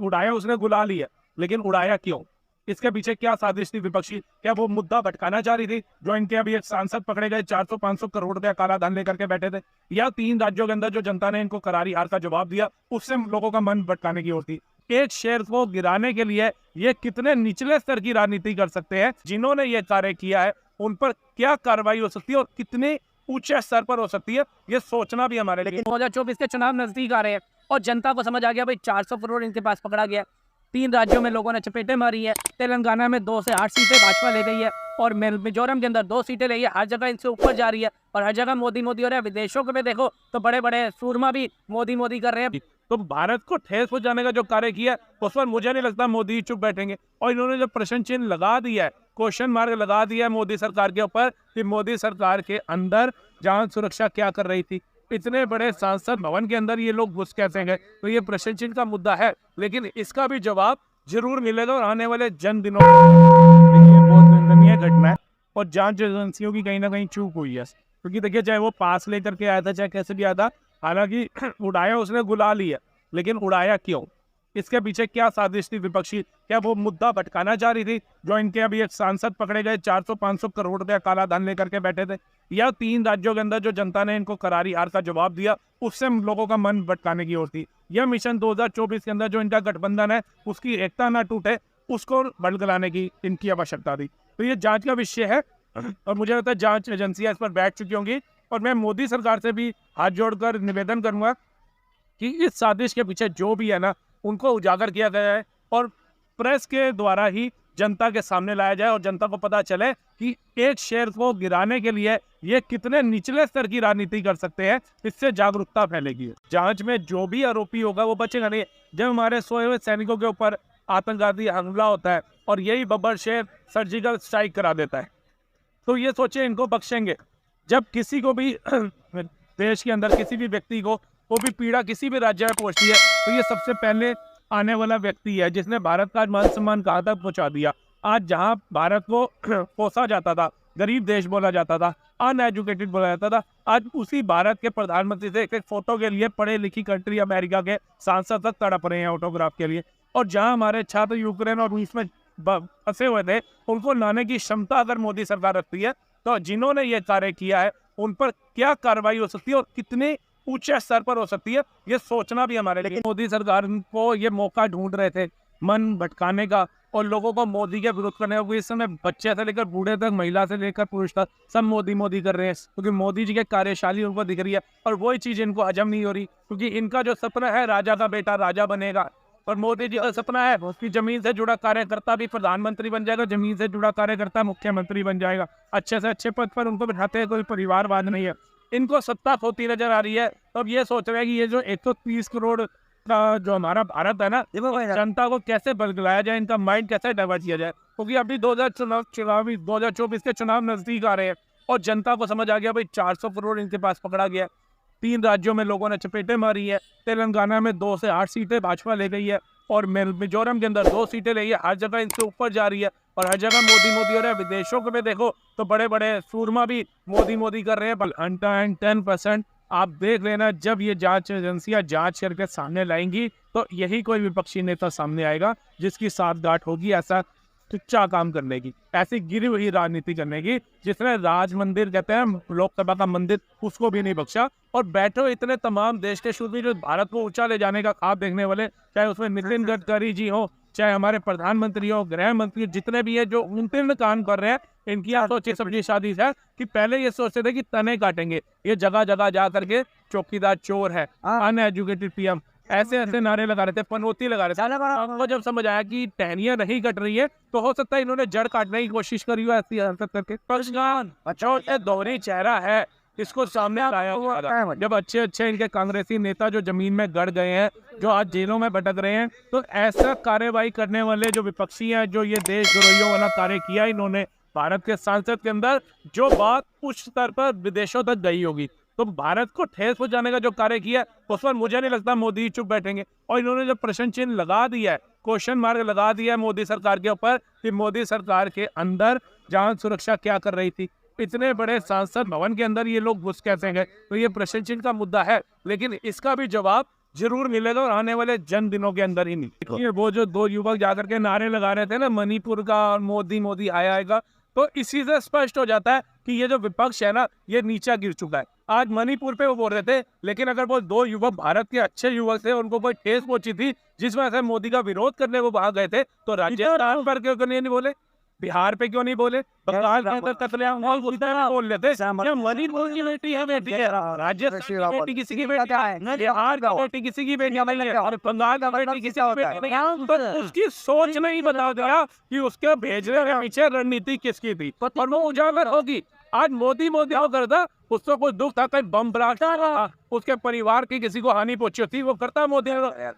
उड़ाया उसने गुलाल ही है, लेकिन उड़ाया क्यों? इसके पीछे क्या साजिश थी विपक्षी? क्या वो मुद्दा भटकाना चाह रही थी? जो इनके अभी एक सांसद पकड़े गए 400-500 करोड़ रुपया काला धन लेकर के बैठे थे, या 3 राज्यों के अंदर जो जनता ने इनको करारी हार का जवाब दिया, उससे लोगों का मन भटकाने की ओर थी? एक शेर को गिराने के लिए ये कितने निचले स्तर की राजनीति कर सकते हैं? जिन्होंने ये कार्य किया है उन पर क्या कार्रवाई हो सकती है और कितने ऊंचे स्तर पर हो सकती है, ये सोचना भी हमारे लिए। 2024 के चुनाव नजदीक आ रहे हैं और जनता को समझ आ गया भाई 400 करोड़ इनके पास पकड़ा गया। 3 राज्यों में लोगों ने चपेटे मारी है। तेलंगाना में 2 से 8 सीटें भाजपा ले गई है और मिजोरम के अंदर 2 सीटें ले है। हर जगह इनसे ऊपर जा रही है और हर जगह मोदी मोदी हो रहा है। विदेशों में देखो तो बड़े बड़े सूरमा भी मोदी मोदी कर रहे हैं। तो भारत को ठेस पहुंचाने का जो कार्य किया उस पर मुझे नहीं लगता मोदी चुप बैठेंगे। और इन्होंने जो प्रश्न चिन्ह लगा दिया है, क्वेश्चन मार्क लगा दिया है मोदी सरकार के ऊपर कि मोदी सरकार के अंदर जांच सुरक्षा क्या कर रही थी, इतने बड़े संसद भवन के अंदर ये लोग घुस कैसे गए, तो ये प्रश्न चिन्ह का मुद्दा है। लेकिन इसका भी जवाब जरूर मिलेगा और आने वाले जन दिनों में बहुत निंदनीय घटना है और जांच एजेंसियों की कहीं ना कहीं चूक हुई है। क्योंकि देखिए, चाहे वो पास लेकर के आया था, चाहे कैसे भी आया था, हालांकि उड़ाया उसने गुलाल ही है, लेकिन उड़ाया क्यों? इसके पीछे क्या साजिश थी विपक्षी? क्या वो मुद्दा भटकाना चाह रही थी? जो इनके अभी एक सांसद पकड़े गए 400-500 करोड़ रुपया काला धन लेकर के बैठे थे, या 3 राज्यों के अंदर जो जनता ने इनको करारी हार का जवाब दिया, उससे लोगों का मन भटकाने की ओर थी? यह मिशन 2024 के अंदर जो इनका गठबंधन है उसकी एकता ना टूटे, उसको बरगलाने की इनकी आवश्यकता थी। तो ये जांच का विषय है और मुझे लगता है जांच एजेंसियां इस पर बैठ चुकी होंगी। और मैं मोदी सरकार से भी हाथ जोड़कर निवेदन करूंगा कि इस साजिश के पीछे जो भी है ना, उनको उजागर किया गया है और प्रेस के द्वारा ही जनता के सामने लाया जाए और जनता को पता चले कि एक शेर को गिराने के लिए ये कितने निचले स्तर की राजनीति कर सकते हैं। इससे जागरूकता फैलेगी। जांच में जो भी आरोपी होगा वो बचेगा नहीं। जब हमारे सोए हुए सैनिकों के ऊपर आतंकवादी हमला होता है और यही बब्बर शेर सर्जिकल स्ट्राइक करा देता है, तो ये सोचे इनको बख्शेंगे? जब किसी को भी देश के अंदर किसी भी व्यक्ति को वो भी पीड़ा किसी भी राज्य में पहुंचती है, तो ये सबसे पहले आने वाला व्यक्ति है जिसने भारत का मान सम्मान कहाँ तक पहुंचा दिया। आज जहां भारत को पोसा जाता था, गरीब देश बोला जाता था, अनएजुकेटेड बोला जाता था, आज उसी भारत के प्रधानमंत्री से एक फोटो के लिए पढ़े लिखी कंट्री अमेरिका के सांसद तक तड़प रहे हैं ऑटोग्राफ के लिए। और जहां हमारे छात्र यूक्रेन और रूस में फंसे हुए थे, उनको लाने की क्षमता अगर मोदी सरकार रखती है, तो जिन्होंने ये कार्य किया है उन पर क्या कार्रवाई हो सकती है और कितने ऊंचे स्तर पर हो सकती है, ये सोचना भी हमारे लिए। मोदी सरकार को ये मौका ढूंढ रहे थे मन भटकाने का और लोगों को मोदी के विरोध करने का। इस समय बच्चे से लेकर बूढ़े तक, महिला से लेकर पुरुष तक, सब मोदी मोदी कर रहे हैं क्योंकि मोदी जी के कार्यशाली उनको दिख रही है और वही चीज इनको हजम नहीं हो रही। क्योंकि इनका जो सपना है राजा का बेटा राजा बनेगा, और मोदी जी का सपना है उसकी जमीन से जुड़ा कार्यकर्ता भी प्रधानमंत्री बन जाएगा, जमीन से जुड़ा कार्यकर्ता मुख्यमंत्री बन जाएगा। अच्छे से अच्छे पद पर उनको बिठाते हैं, कोई परिवारवाद नहीं है। इनको सत्ता खोती नजर आ रही है। तो अब ये सोच रहे हैं कि ये जो 130 करोड़ का जो हमारा भारत है ना, जनता को कैसे बदलाया जाए, इनका माइंड कैसे डाइवर्ट किया जाए। क्योंकि अभी 2024 के चुनाव नजदीक आ रहे हैं और जनता को समझ आ गया भाई 400 करोड़ इनके पास पकड़ा गया। 3 राज्यों में लोगों ने चपेटे मारी है। तेलंगाना में 2 से 8 सीटें भाजपा ले गई है और मिजोरम के अंदर 2 सीटें ले है। हर जगह इनसे ऊपर जा रही है और हर जगह मोदी मोदी हो रहा है। विदेशों में देखो तो बड़े बड़े सूरमा भी मोदी मोदी कर रहे हैं। 110% आप देख लेना, जब ये जांच एजेंसियां जांच करके सामने लाएंगी तो यही कोई विपक्षी नेता सामने आएगा जिसकी साठगांठ होगी ऐसा टुच्चा काम करने की, ऐसी गिरी हुई राजनीति करने की। जिसने राज मंदिर कहते हैं लोकसभा का मंदिर, उसको भी नहीं बख्शा। और बैठो इतने तमाम देश के शूरवीर जो भारत को ऊंचा ले जाने का ख्वाब देखने वाले, चाहे उसमें नितिन गडकरी जी हो, चाहे हमारे प्रधानमंत्री हो, गृह मंत्री, जितने भी है जो उन काम कर रहे हैं, इनकी सोची समझी शादी है कि पहले ये सोचते थे कि तने काटेंगे, ये जगह जगह जा करके चौकीदार चोर है, अनएजुकेटेड पीएम, ऐसे ऐसे नारे लगा रहे थे, पनौती लगा रहे थे। उनको जब समझ आया कि टहनियां नहीं कट रही है तो हो सकता है इन्होंने जड़ काटने की कोशिश करी हो ऐसी हरकत करके। अच्छा दोहरी चेहरा है, इसको सामने लाया हुआ। जब अच्छे अच्छे इनके कांग्रेसी नेता जो जमीन में गड़ गए हैं, जो आज जेलों में भटक रहे हैं, तो ऐसा कार्यवाही करने वाले जो विपक्षी हैं, जो ये देशद्रोहियों वाला कार्य किया इन्होंने भारत के सांसद के अंदर, जो बात उच्च स्तर पर विदेशों तक गई होगी, तो भारत को ठेस पहुंचाने का जो कार्य किया उस पर मुझे नहीं लगता मोदी चुप बैठेंगे। और इन्होंने जो प्रश्न चिन्ह लगा दिया है, क्वेश्चन मार्क लगा दिया है मोदी सरकार के ऊपर कि मोदी सरकार के अंदर जांच सुरक्षा क्या कर रही थी, इतने बड़े संसद भवन के अंदर ये लोग घुस कैसे गए, तो ये प्रश्न चिन्ह का मुद्दा है। लेकिन इसका भी जवाब जरूर मिलेगा और आने वाले जन्म दिनों के अंदर ही मिलेगा। वो जो दो युवक जाकर के नारे लगा रहे थे ना मणिपुर का और मोदी मोदी आएगा, तो इसी से स्पष्ट हो जाता है कि ये जो विपक्ष है ना ये नीचा गिर चुका है। आज मणिपुर पे वो बोल रहे थे, लेकिन अगर वो दो युवक भारत के अच्छे युवक थे, उनको कोई ठेस पहुंची थी जिस वजह से मोदी का विरोध करने वो वहां गए थे, तो राजस्थान पर क्यों नहीं बोले, बिहार पे क्यों नहीं बोले, बंगाल के अंदर कतलेआम बोल लेते। ये मणिपुर की बेटी है, बेटी है, राजस्थान की बेटी किसी की बेटी है, बिहार की बेटी किसी की बेटी नहीं है, और बंगाल की बेटी किसी की बेटी नहीं है। तो उसकी सोच नहीं बता दिया कि उसके भेजने के पीछे रणनीति किसकी थी, और वो उजागर होगी। आज मोदी मोदी हो करता, उसको कोई दुख था, कहीं बम ब्लास्ट था, उसके परिवार की किसी को हानि पहुंची होती, वो करता मोदी।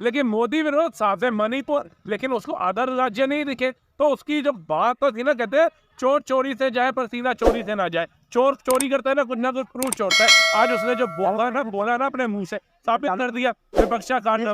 लेकिन मोदी विरोध साफ है मणिपुर, लेकिन उसको अदर राज्य नहीं दिखे। तो उसकी जो बात तो थी ना, कहते हैं चोर चोरी से जाए पर सीधा चोरी से ना जाए। चोर चोरी करता है ना कुछ प्रूफ छोड़ता है। आज उसने जो बोला ना अपने मुंह से साबित कर दिया विपक्ष का कार्य